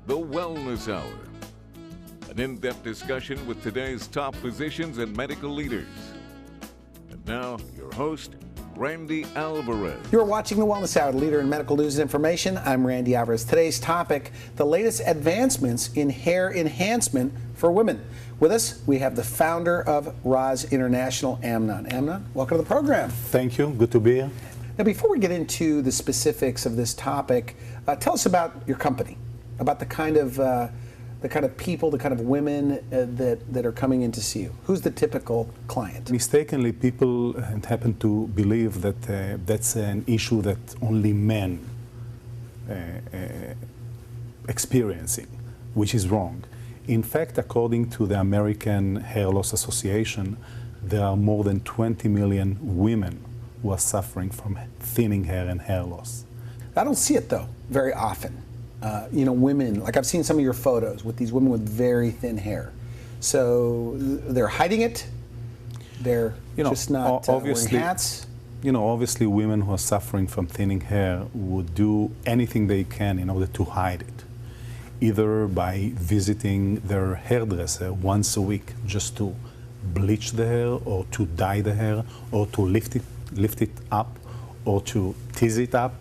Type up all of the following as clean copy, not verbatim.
The Wellness Hour. An in-depth discussion with today's top physicians and medical leaders. And now, your host, Randy Alvarez. You're watching The Wellness Hour, the leader in medical news and information. I'm Randy Alvarez. Today's topic, the latest advancements in hair enhancement for women. With us, we have the founder of Roz International, Amnon. Amnon, welcome to the program. Thank you. Good to be here. Now, before we get into the specifics of this topic, tell us about your company, about the kind of people, the kind of women that are coming in to see you. Who's the typical client? Mistakenly, people happen to believe that that's an issue that only men experiencing, which is wrong. In fact, according to the American Hair Loss Association, there are more than 20 million women who are suffering from thinning hair and hair loss. I don't see it, though, very often. Women, like I've seen some of your photos with these women with very thin hair. So they're hiding it, they're just not wearing hats. Obviously women who are suffering from thinning hair would do anything they can in order to hide it, either by visiting their hairdresser once a week just to bleach the hair or to dye the hair or to lift it up or to tease it up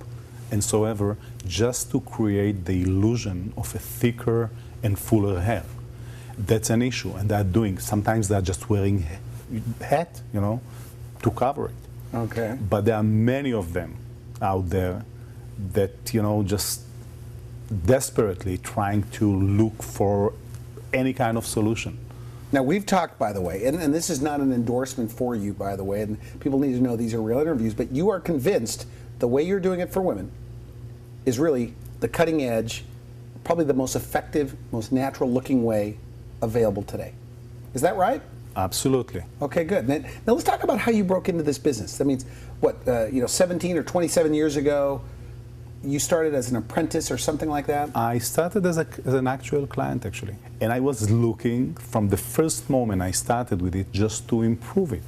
and so ever, just to create the illusion of a thicker and fuller hair. That's an issue, and sometimes they're just wearing a hat, to cover it. Okay. But there are many of them out there that, just desperately trying to look for any kind of solution. Now, we've talked, by the way, and this is not an endorsement for you, by the way, and people need to know these are real interviews, but you are convinced the way you're doing it for women is really the cutting edge, probably the most effective, most natural looking way available today. Is that right? Absolutely. Okay, good. Now let's talk about how you broke into this business. That means, 17 or 27 years ago, you started as an apprentice or something like that? I started as an actual client, actually. And I was looking from the first moment I started with it just to improve it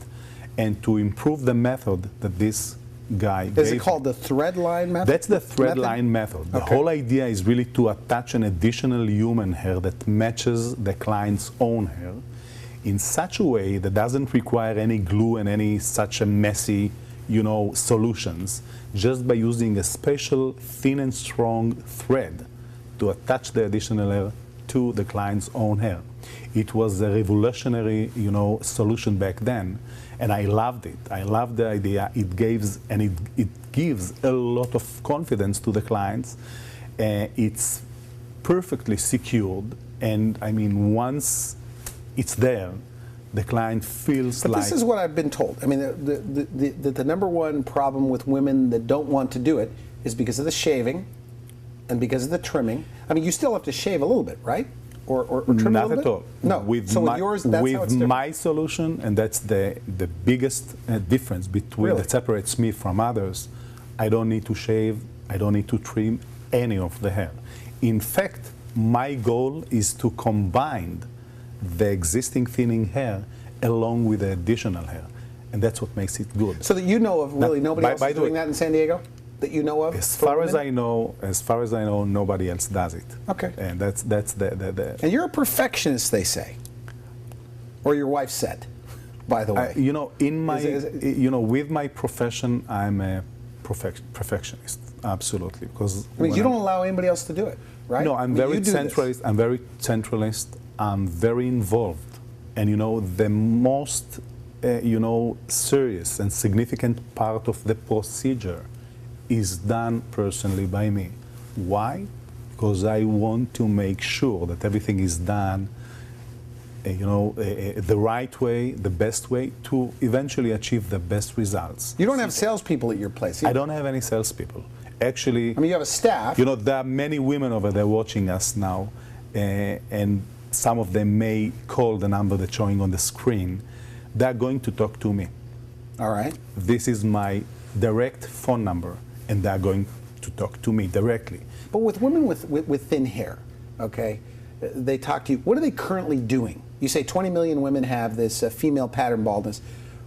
and to improve the method that this guy gave. Is it called the thread line method? That's the thread line method. The whole idea is really to attach an additional human hair that matches the client's own hair in such a way that doesn't require any glue and any such a messy, solutions, just by using a special thin and strong thread to attach the additional hair to the client's own hair. It was a revolutionary, solution back then, and I loved it. I loved the idea. It gives a lot of confidence to the clients. It's perfectly secured, and once it's there, the client feels but this is what I've been told. The number one problem with women that don't want to do it is because of the shaving and because of the trimming. You still have to shave a little bit, right? Or trim Not a little at bit? all. No. With yours, that's how it's different. my solution, and that's the biggest difference between that separates me from others. I don't need to shave. I don't need to trim any of the hair. In fact, my goal is to combine the existing thinning hair along with the additional hair, and that's what makes it good. So that you know of really nobody else is doing that in San Diego? That you know of? As far as I know, nobody else does it. Okay. And that's the. And you're a perfectionist, they say, or your wife said, by the way. With my profession, I'm a perfectionist, absolutely, because you don't allow anybody else to do it, right? No, I'm very centralist. I'm very centralist. I'm very involved, and the most serious and significant part of the procedure is done personally by me. Why? Because I want to make sure that everything is done the right way, the best way, to eventually achieve the best results. You don't have salespeople at your place either. I don't have any salespeople. Actually, you have a staff. There are many women over there watching us now, and some of them may call the number that's showing on the screen. They're going to talk to me. All right. This is my direct phone number, and they're going to talk to me directly. But with women with thin hair, okay, they talk to you. What are they currently doing? You say 20 million women have this female pattern baldness.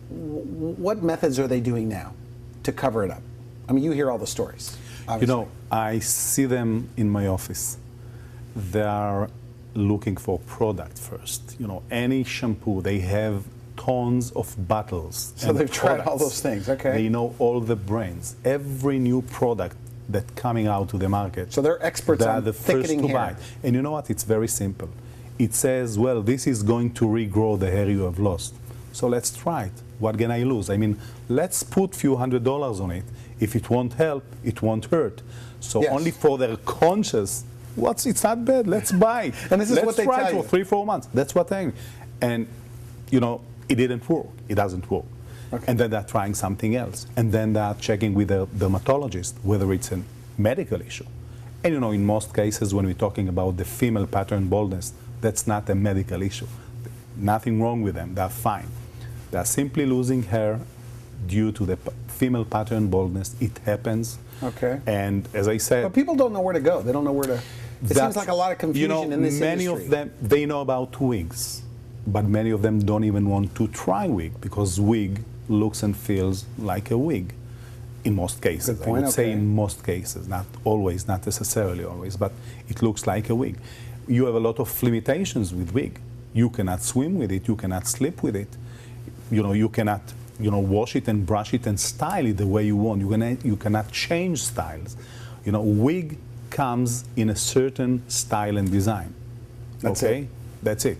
What methods are they doing now to cover it up? You hear all the stories, obviously. I see them in my office. they are looking for product first. You know, any shampoo, they have tons of bottles. So they've tried all those things, okay. They know all the brands. Every new product that's coming out to the market. So they're experts on the thickening first to hair. buy. And you know what? It's very simple. It says, well, this is going to regrow the hair you have lost. So let's try it. What can I lose? I mean, let's put few $100s on it. If it won't help, it won't hurt. So Yes. only for their conscious, it's not bad, let's buy it. And this is let's what they try tell it you. for 3-4 months. That's what they And, you know, it didn't work. It doesn't work. Okay. And then they're trying something else. And then they're checking with the dermatologist whether it's a medical issue. And, you know, in most cases, when we're talking about the female pattern baldness, that's not a medical issue. Nothing wrong with them. They're fine. They're simply losing hair due to the female pattern baldness. It happens. Okay. And as I said, But people don't know where to go. They don't know where to. It seems like a lot of confusion in this many industry. of them, they know about wigs, but many of them don't even want to try wig because wig looks and feels like a wig in most cases. Good point, I would say okay. in most cases, not always, not necessarily always, but it looks like a wig. You have a lot of limitations with wig. You cannot swim with it, you cannot sleep with it. You know, you cannot, you know, wash it and brush it and style it the way you want. You cannot change styles. You know, wig comes in a certain style and design. That's okay? it. That's it.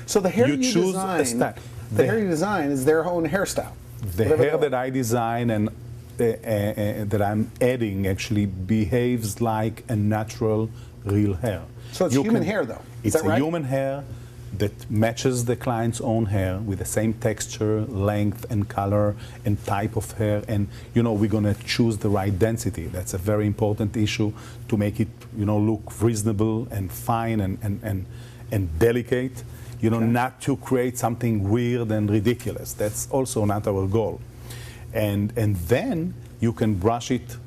So the hair You you choose design, a style. the hair you design is their own hairstyle. The Whatever hair they that I design and that I'm adding actually behaves like a natural, real hair. So it's human hair, though. Is It's that right? a human hair that matches the client's own hair with the same texture, length, and color, and type of hair. And you know, we're gonna choose the right density. That's a very important issue to make it, you know, look reasonable and fine and delicate. You know, not to create something weird and ridiculous. That's also not our goal. And then you can brush it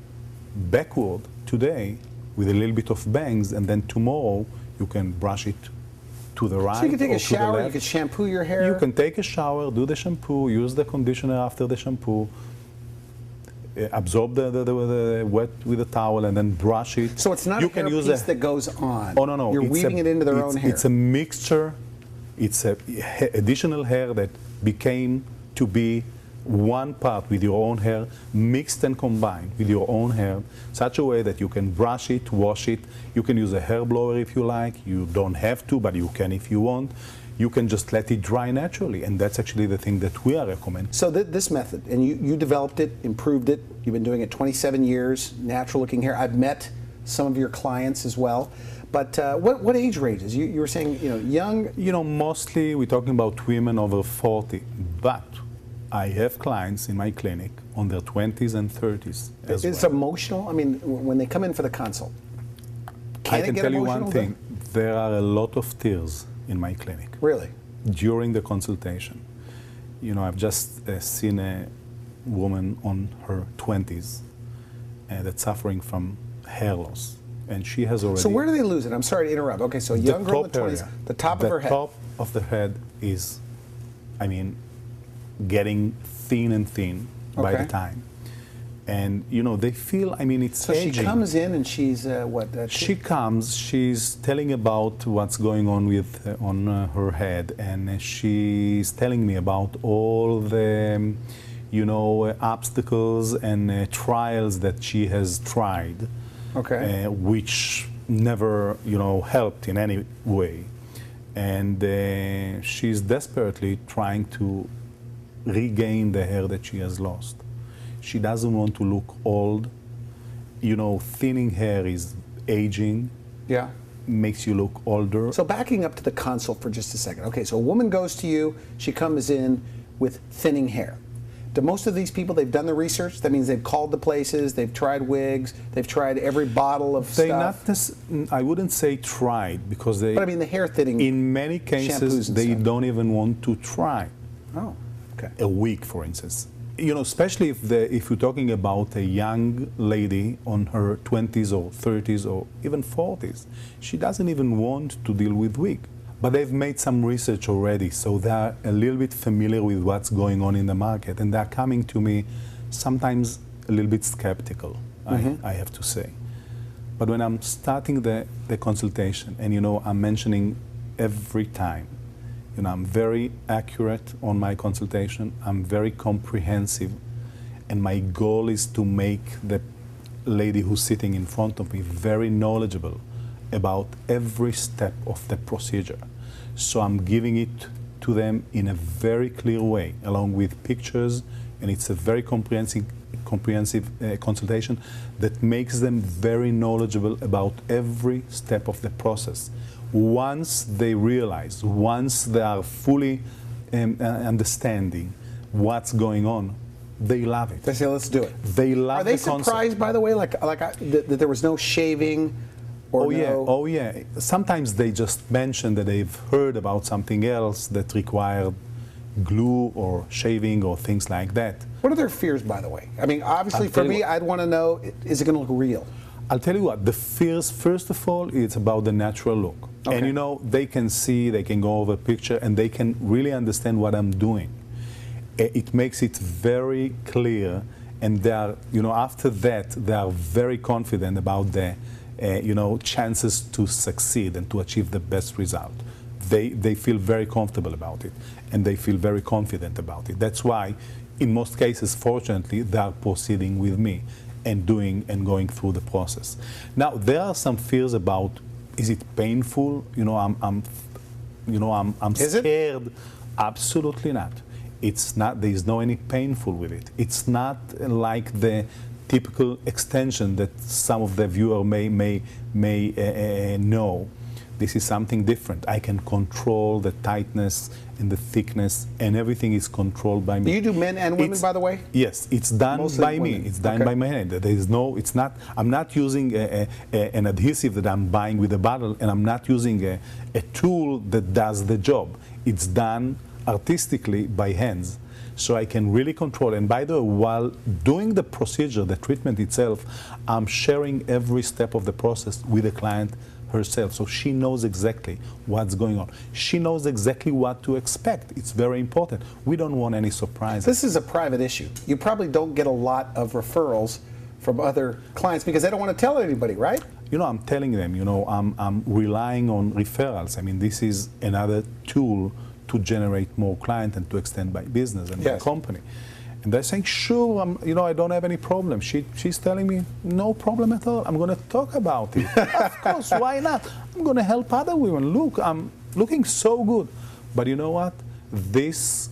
backward today with a little bit of bangs, and then tomorrow you can brush it to the right. So you can take or a to the shower, you left. can shampoo your hair. You can take a shower, do the shampoo, use the conditioner after the shampoo, absorb the wet with a towel, and then brush it. So it's not you a hair can use piece that goes on. Oh, no. You're It's weaving it into their own hair. It's a mixture. It's a additional hair that became to be one part with your own hair, mixed and combined with your own hair, such a way that you can brush it, wash it. You can use a hair blower if you like. You don't have to, but you can if you want. You can just let it dry naturally, and that's actually the thing that we are recommending. So this method, and you developed it, improved it. You've been doing it 27 years, natural-looking hair. I've met some of your clients as well. But what age ranges? You were saying, you know, young. You know, mostly we're talking about women over 40, but I have clients in my clinic on their 20s and 30s as It's well. emotional. I mean, when they come in for the consult, I it can get tell you emotional one thing. There are a lot of tears in my clinic Really? during the consultation. You know, I've just seen a woman on her 20s that's suffering from hair loss. And she has already... So where do they lose it? I'm sorry to interrupt. Okay, so a young girl in the 20s, the top of her head. The top of the head is, I mean, getting thin and thin by Okay. the time. And, you know, they feel, I mean, it's So aging. she comes in and she's what? She comes, she's telling about what's going on with on her head, and she's telling me about all the, you know, obstacles and trials that she has tried, Okay. which never, you know, helped in any way. And she's desperately trying to regain the hair that she has lost. She doesn't want to look old. You know, thinning hair is aging, Yeah. makes you look older. So backing up to the consult for just a second. Okay, so a woman goes to you, she comes in with thinning hair. Do most of these people, they've done the research? That means they've called the places, they've tried wigs, they've tried every bottle of They stuff. I wouldn't say tried, because they, But I mean the hair thinning. in many shampoos cases, and they stuff. don't even want to try. Oh, okay. A week, for instance. You know, especially if you're talking about a young lady on her 20s or 30s or even 40s, she doesn't even want to deal with wig. But they've made some research already, so they're a little bit familiar with what's going on in the market, and they're coming to me sometimes a little bit skeptical, I have to say. But when I'm starting the consultation, and I'm mentioning every time, I'm very accurate on my consultation, I'm very comprehensive, and my goal is to make the lady who's sitting in front of me very knowledgeable about every step of the procedure. So I'm giving it to them in a very clear way, along with pictures, and it's a very comprehensive consultation that makes them very knowledgeable about every step of the process. Once they realize, once they are fully understanding what's going on, they love it. They say, let's do it. They love Are they the concept. surprised, by the way, that there was no shaving? Oh yeah. Sometimes they just mention that they've heard about something else that required glue or shaving or things like that. What are their fears, by the way? I mean, obviously, for me, I'd want to know, is it going to look real? I'll tell you what, the fears, first of all, it's about the natural look. Okay. And they can see, they can go over a picture, and they can really understand what I'm doing. It makes it very clear, and they are, after that, they are very confident about the, chances to succeed and to achieve the best result. They feel very comfortable about it, and they feel very confident about it. That's why, in most cases, fortunately, they are proceeding with me and going through the process. Now, there are some fears about, is it painful? I'm scared. Absolutely not. It's not. There is no any painful with it. It's not like the typical extension that some of the viewer may know. This is something different. I can control the tightness and the thickness, and everything is controlled by me. Do you do men and women, by the way? Yes, it's done Mostly by women. me. It's done by my hand. There is no. It's not. I'm not using an adhesive that I'm buying with a bottle, and I'm not using a tool that does the job. It's done artistically by hands, so I can really control. And by the way, while doing the procedure, the treatment itself, I'm sharing every step of the process with the client herself, so she knows exactly what's going on. She knows exactly what to expect. It's very important. We don't want any surprises. This is a private issue. You probably don't get a lot of referrals from other clients because they don't want to tell anybody, right? I'm telling them, I'm relying on referrals. I mean, this is another tool to generate more clients and to extend my business and my company. And they're saying, sure, I don't have any problem. She's telling me, no problem at all. I'm going to talk about it. Of course, why not? I'm going to help other women. Look, I'm looking so good. But you know what? This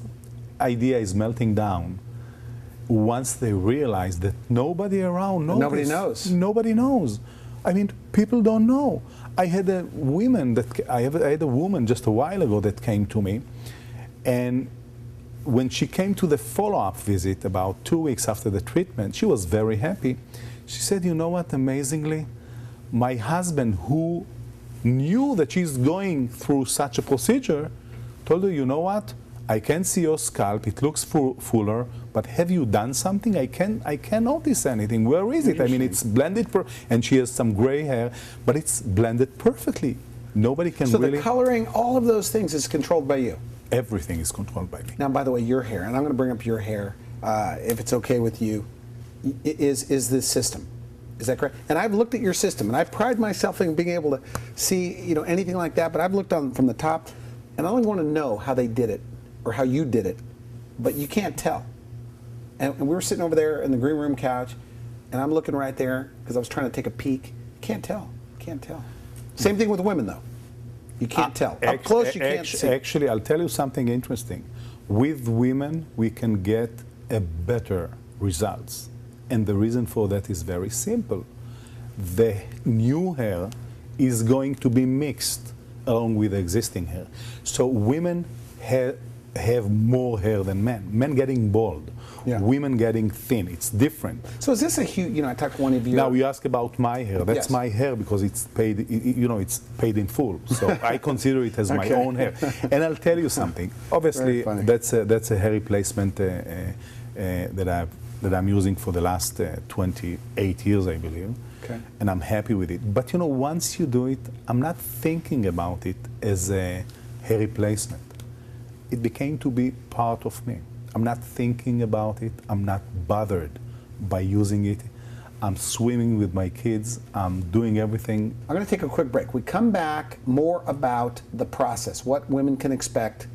idea is melting down once they realize that nobody around knows. Nobody knows. Nobody knows. I mean, people don't know. I had a woman just a while ago that came to me, and when she came to the follow-up visit about 2 weeks after the treatment, she was very happy. She said, you know what, amazingly, my husband, who knew that she's going through such a procedure, told her, you know what, I can see your scalp, it looks fuller, but have you done something? I can't notice anything. Where is it? I mean, it's blended, and she has some gray hair, but it's blended perfectly. Nobody can really... So the coloring, all of those things is controlled by you? Everything is controlled by me. Now, by the way, your hair, and I'm going to bring up your hair, if it's okay with you, is this system. Is that correct? And I've looked at your system, and I pride myself in being able to see, anything like that, but I've looked on from the top, and I only want to know how they did it, or how you did it, but you can't tell. And we were sitting over there in the green room couch, and I'm looking right there, because I was trying to take a peek. Can't tell. Same thing with women, though. You can't tell. Up close, you can't see. Actually, I'll tell you something interesting. With women, we can get a better results. And the reason for that is very simple. The new hair is going to be mixed along with the existing hair. So women have more hair than men. Men getting bald. Yeah. Women getting thin. It's different. So is this a huge, I talked to one of you. Now you ask about my hair. That's my hair because it's paid, it's paid in full. So I consider it as my own hair. And I'll tell you something. Obviously, that's a hair replacement that I'm using for the last 28 years, I believe. Okay. And I'm happy with it. But once you do it, I'm not thinking about it as a hair replacement. It became to be part of me. I'm not thinking about it. I'm not bothered by using it. I'm swimming with my kids. I'm doing everything. I'm going to take a quick break. We come back more about the process, what women can expect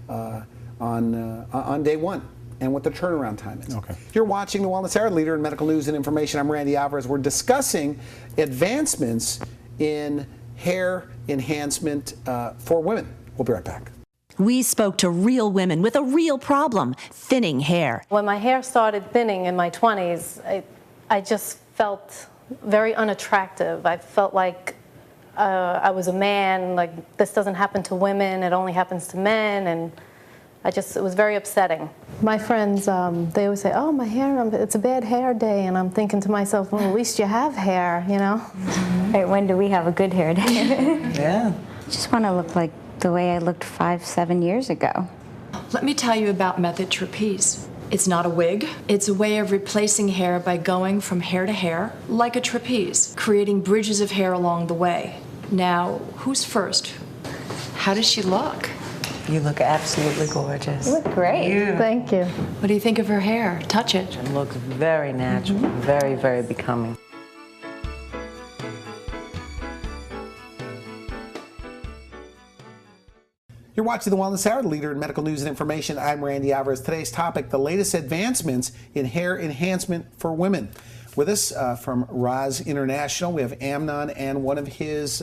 on day one, and what the turnaround time is. Okay. You're watching the Wellness Hour, leader in medical news and information. I'm Randy Alvarez. We're discussing advancements in hair enhancement for women. We'll be right back. We spoke to real women with a real problem, thinning hair. When my hair started thinning in my 20s, I just felt very unattractive. I felt like I was a man, like this doesn't happen to women, it only happens to men, and it was very upsetting. My friends, they always say, oh, my hair, it's a bad hair day, and I'm thinking to myself, well, at least you have hair, you know? Right, when do we have a good hair day? Yeah. I just want to look like the way I looked 5-7 years ago. Let me tell you about Method Trapeze. It's not a wig. It's a way of replacing hair by going from hair to hair, like a trapeze, creating bridges of hair along the way. Now, who's first? How does she look? You look absolutely gorgeous. You look great. Thank you. What do you think of her hair? Touch it. It looks very natural, very, very becoming. You're watching the Wellness Hour, leader in medical news and information. I'm Randy Alvarez. Today's topic, the latest advancements in hair enhancement for women. With us from Roz International, we have Amnon and one of his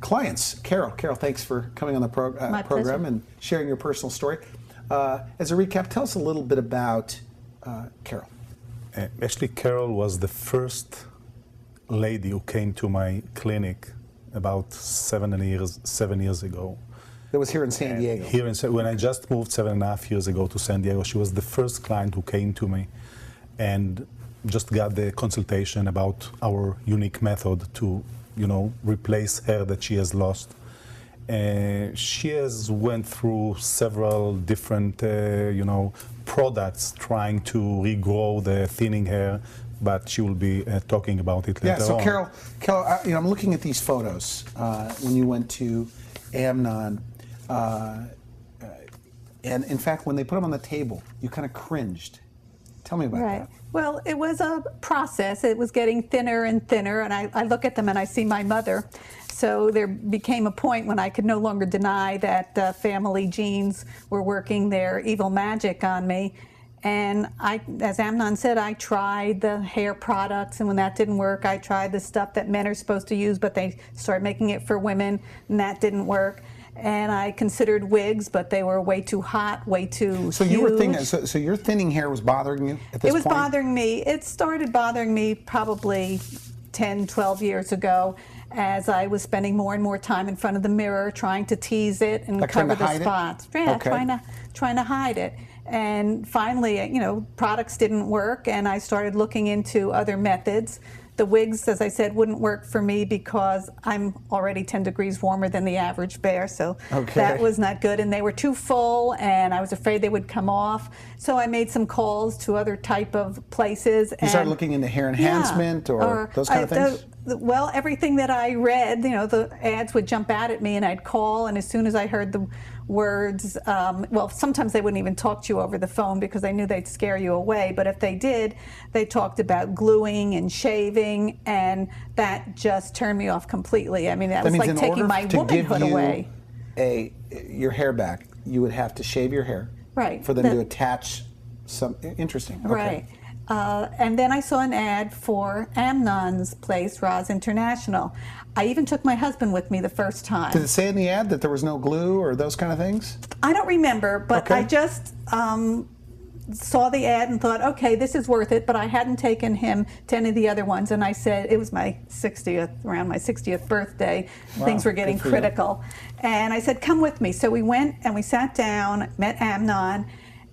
clients, Carol. Carol, thanks for coming on the program and sharing your personal story. As a recap, tell us a little bit about Carol. Actually, Carol was the first lady who came to my clinic about 7 years ago. That was here in San Diego. When I just moved 7.5 years ago to San Diego, she was the first client who came to me and just got the consultation about our unique method to, replace hair that she has lost. She has went through several different, products trying to regrow the thinning hair, but she will be talking about it later on. Yeah, so Carol, I'm looking at these photos when you went to Amnon. And in fact, when they put them on the table, you kind of cringed. Tell me about that. Well, it was a process. It was getting thinner and thinner, and I look at them and I see my mother. So there became a point when I could no longer deny that family genes were working their evil magic on me. And as Amnon said, I tried the hair products, and when that didn't work, I tried the stuff that men are supposed to use, but they started making it for women, and that didn't work. And I considered wigs, but they were way too hot, way too So huge. you were thinking, so your thinning hair was bothering you at this point? It was bothering me. It started bothering me probably 10, 12 years ago as I was spending more and more time in front of the mirror trying to tease it and like cover the hide spots. It? Yeah, Okay. trying to hide it. And finally, products didn't work, and I started looking into other methods. The wigs, as I said, wouldn't work for me because I'm already 10 degrees warmer than the average bear, so that was not good. And they were too full, and I was afraid they would come off. So I made some calls to other type of places. You started looking into hair enhancement or those kind of things? Well, everything that I read, the ads would jump out at me, and I'd call, and as soon as I heard the words, well, sometimes they wouldn't even talk to you over the phone because they knew they'd scare you away, but if they did, they talked about gluing and shaving, and that just turned me off completely. I mean, that was like taking my womanhood away. Your hair back, you would have to shave your hair, right? For them to attach some. Interesting. Okay. Right. And then I saw an ad for Amnon's place, Roz International. I even took my husband with me the first time. Did it say in the ad that there was no glue or those kind of things? I don't remember, but I just saw the ad and thought, okay, this is worth it, but I hadn't taken him to any of the other ones, and I said, it was my 60th, around my 60th birthday, things were getting critical. And I said, come with me. So we went and we sat down, met Amnon,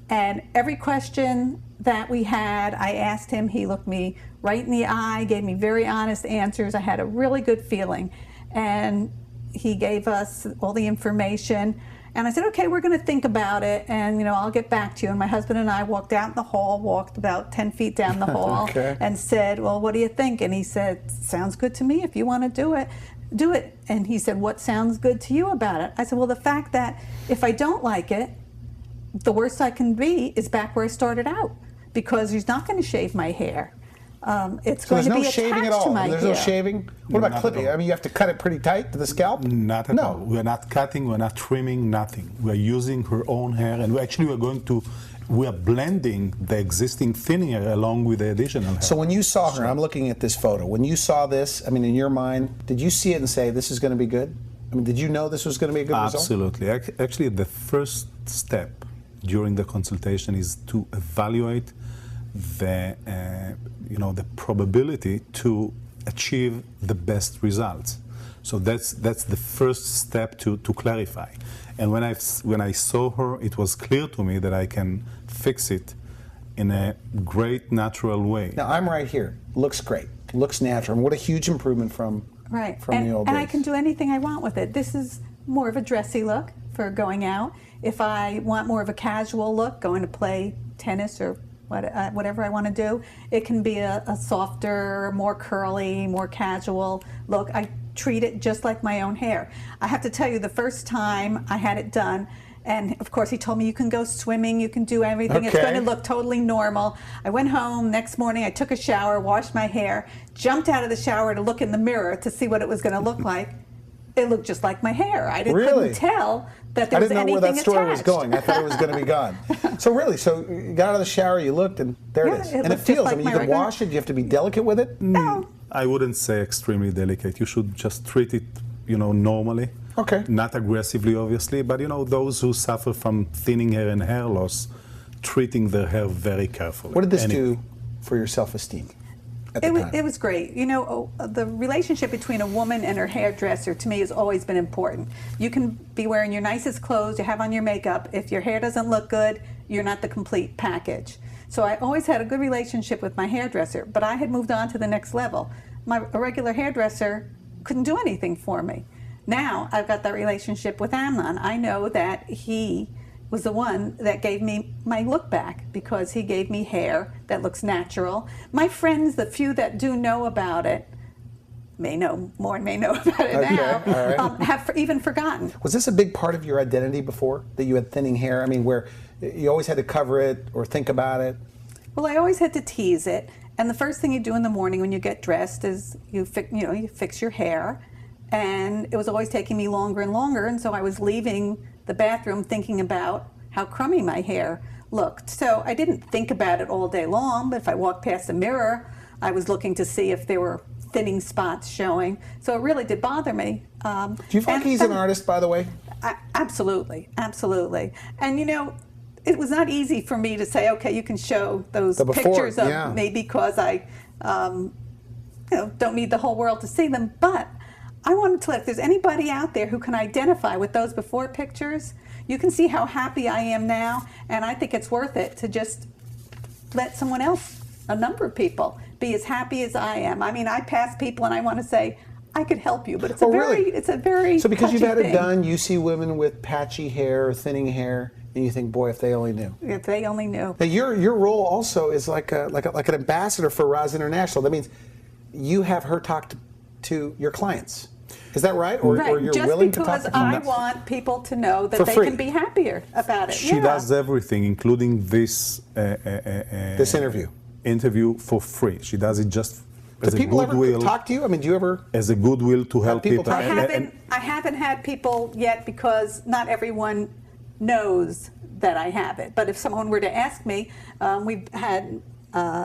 and every question that we had, I asked him. He looked me right in the eye, gave me very honest answers. I had a really good feeling. And he gave us all the information. And I said, okay, we're going to think about it, and I'll get back to you. And my husband and I walked out in the hall, walked about 10 feet down the hall, and said, well, what do you think? And he said, sounds good to me. If you want to do it, do it. And he said, what sounds good to you about it? I said, well, the fact that if I don't like it, the worst I can be is back where I started out, because he's not going to shave my hair. It's So going there's to no be shaving attached at all? to my There's hair. no shaving? What about Not at clipping? all. I mean, you have to cut it pretty tight to the scalp? Not at No. all. We're not cutting, we're not trimming, nothing. We're using her own hair, and we are blending the existing thinning hair along with the additional hair. So when you saw her, I'm looking at this photo, when you saw this, I mean, in your mind, did you see it and say, this is going to be good? I mean, did you know this was going to be a good result? Absolutely. Actually, the first step during the consultation is to evaluate the, the probability to achieve the best results. So that's the first step to clarify. And when I saw her, it was clear to me that I can fix it in a great natural way. Now, I'm right here. Looks great. Looks natural. And what a huge improvement from the old days. And I can do anything I want with it. This is more of a dressy look for going out. If I want more of a casual look, going to play tennis or whatever I want to do, it can be a softer, more curly, more casual look. I treat it just like my own hair. I have to tell you, the first time I had it done, and of course he told me you can go swimming, you can do everything, it's going to look totally normal. I went home next morning, I took a shower, washed my hair, jumped out of the shower to look in the mirror to see what it was going to look like. It looked just like my hair. I couldn't tell that there was anything attached. I didn't know where that story was going. I thought it was going to be gone. So really, so you got out of the shower, you looked, and there it is. And it feels, I mean, you can wash it, you have to be delicate with it? No. I wouldn't say extremely delicate. You should just treat it, normally. Okay. Not aggressively, obviously, but those who suffer from thinning hair and hair loss, treating their hair very carefully. What did this do for your self-esteem? It was great. The relationship between a woman and her hairdresser to me has always been important. You can be wearing your nicest clothes, you have on your makeup. If your hair doesn't look good, you're not the complete package. So I always had a good relationship with my hairdresser, but I had moved on to the next level. A regular hairdresser couldn't do anything for me. Now I've got that relationship with Amnon. I know that he was the one that gave me my look back because he gave me hair that looks natural. My friends, the few that do know about it, may know more and may know about it now, have even forgotten. Was this a big part of your identity before, that you had thinning hair? I mean, where you always had to cover it or think about it? Well, I always had to tease it. And the first thing you do in the morning when you get dressed is you fix your hair. And it was always taking me longer and longer, and so I was leaving the bathroom thinking about how crummy my hair looked. So I didn't think about it all day long, but if I walked past the mirror, I was looking to see if there were thinning spots showing. So it really did bother me. Do you feel like he's an artist, by the way? Absolutely, absolutely. And it was not easy for me to say, okay, you can show those pictures of me because I don't need the whole world to see them, but I wanted to let, if there's anybody out there who can identify with those before pictures, you can see how happy I am now, and I think it's worth it to just let someone else, a number of people, be as happy as I am. I mean, I pass people and I want to say, I could help you, but it's it's a very So because you've had thing. it done, you see women with patchy hair or thinning hair, and you think, boy, if they only knew. If they only knew. Now, your role also is like an ambassador for Roz International. That means you have her talk to your clients. Is that right? Or you're willing to talk to them? Just because I want people to know that they can be happier about it. She does everything, including this this interview for free. She does it just do as a people goodwill. ever talk to you? I mean, do you ever? As a goodwill to help people. I haven't had people yet because not everyone knows that I have it. But if someone were to ask me, we've had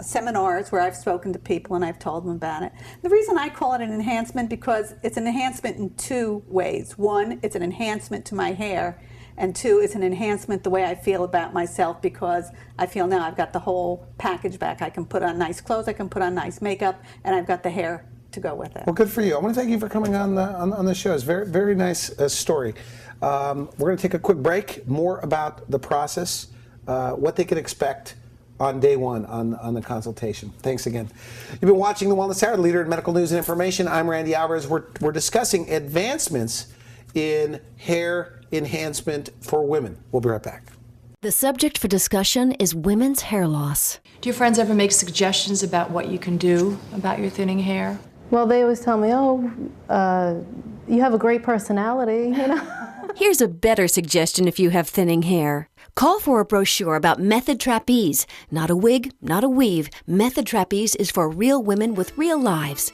seminars where I've spoken to people and I've told them about it. The reason I call it an enhancement because it's an enhancement in two ways. One, it's an enhancement to my hair, and two, it's an enhancement the way I feel about myself because I feel now I've got the whole package back. I can put on nice clothes, I can put on nice makeup, and I've got the hair to go with it. Well, good for you. I want to thank you for coming on the show. It's very, very nice story. We're going to take a quick break. More about the process, what they can expect on day one on the consultation. Thanks again. You've been watching The Wellness Hour, leader in medical news and information. I'm Randy Alvarez. We're discussing advancements in hair enhancement for women. We'll be right back. The subject for discussion is women's hair loss. Do your friends ever make suggestions about what you can do about your thinning hair? Well, they always tell me, you have a great personality, Here's a better suggestion if you have thinning hair. Call for a brochure about Method Trapeze. Not a wig, not a weave. Method Trapeze is for real women with real lives.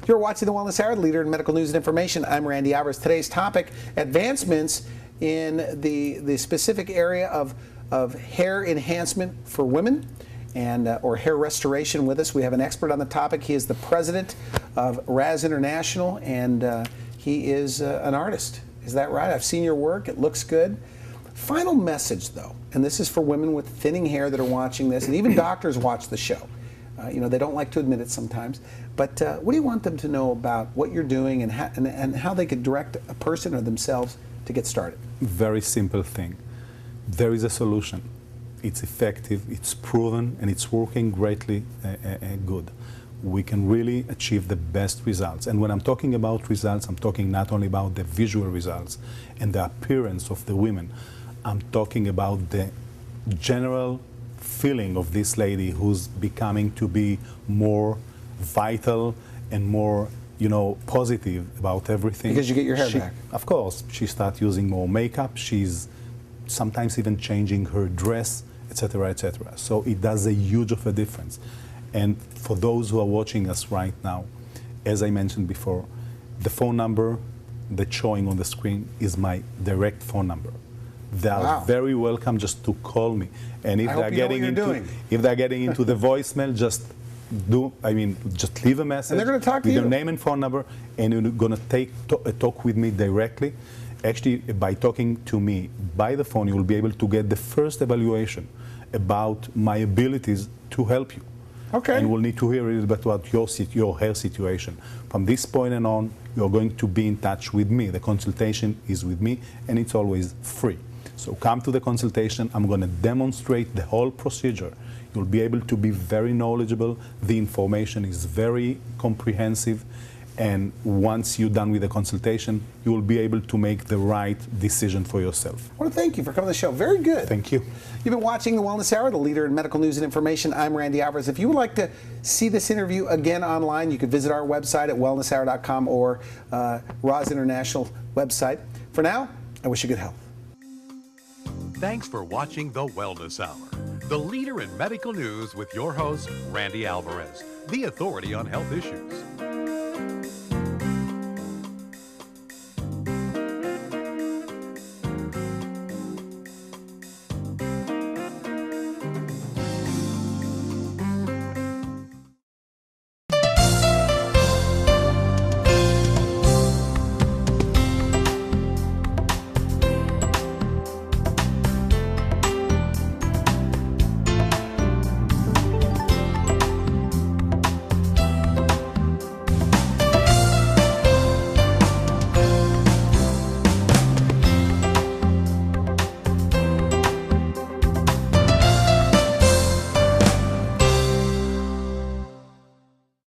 You're watching The Wellness Hour, the leader in medical news and information. I'm Randy Alvarez. Today's topic, advancements in the specific area of hair enhancement for women and or hair restoration. With us, we have an expert on the topic. He is the president of Raz International, and he is an artist. Is that right? I've seen your work. It looks good. Final message, though, and this is for women with thinning hair that are watching this, and even doctors watch the show. They don't like to admit it sometimes. But what do you want them to know about what you're doing and how they could direct a person or themselves to get started? Very simple thing. There is a solution. It's effective, it's proven, and it's working greatly good. We can really achieve the best results. And when I'm talking about results, I'm talking not only about the visual results and the appearance of the women. I'm talking about the general feeling of this lady who's becoming to be more vital and more, positive about everything. Because you get your hair back. Of course. She starts using more makeup. She's sometimes even changing her dress, etc., etc. So it does a huge of a difference. And for those who are watching us right now, as I mentioned before, the phone number that's showing on the screen is my direct phone number. They are very welcome just to call me. And if they're getting into the voicemail, just leave a message. And they're going to talk to with you. Your name and phone number, and you're going to talk with me directly. Actually, by talking to me by the phone, you will be able to get the first evaluation about my abilities to help you. Okay. And we'll need to hear a little bit about your hair situation. From this point on, you're going to be in touch with me. The consultation is with me, and it's always free. So come to the consultation. I'm going to demonstrate the whole procedure. You'll be able to be very knowledgeable. The information is very comprehensive. And once you're done with the consultation, you will be able to make the right decision for yourself. I want to thank you for coming to the show. Very good. Thank you. You've been watching The Wellness Hour, the leader in medical news and information. I'm Randy Alvarez. If you would like to see this interview again online, you can visit our website at wellnesshour.com or Raz International website. For now, I wish you good health. Thanks for watching The Wellness Hour, the leader in medical news with your host, Randy Alvarez, the authority on health issues.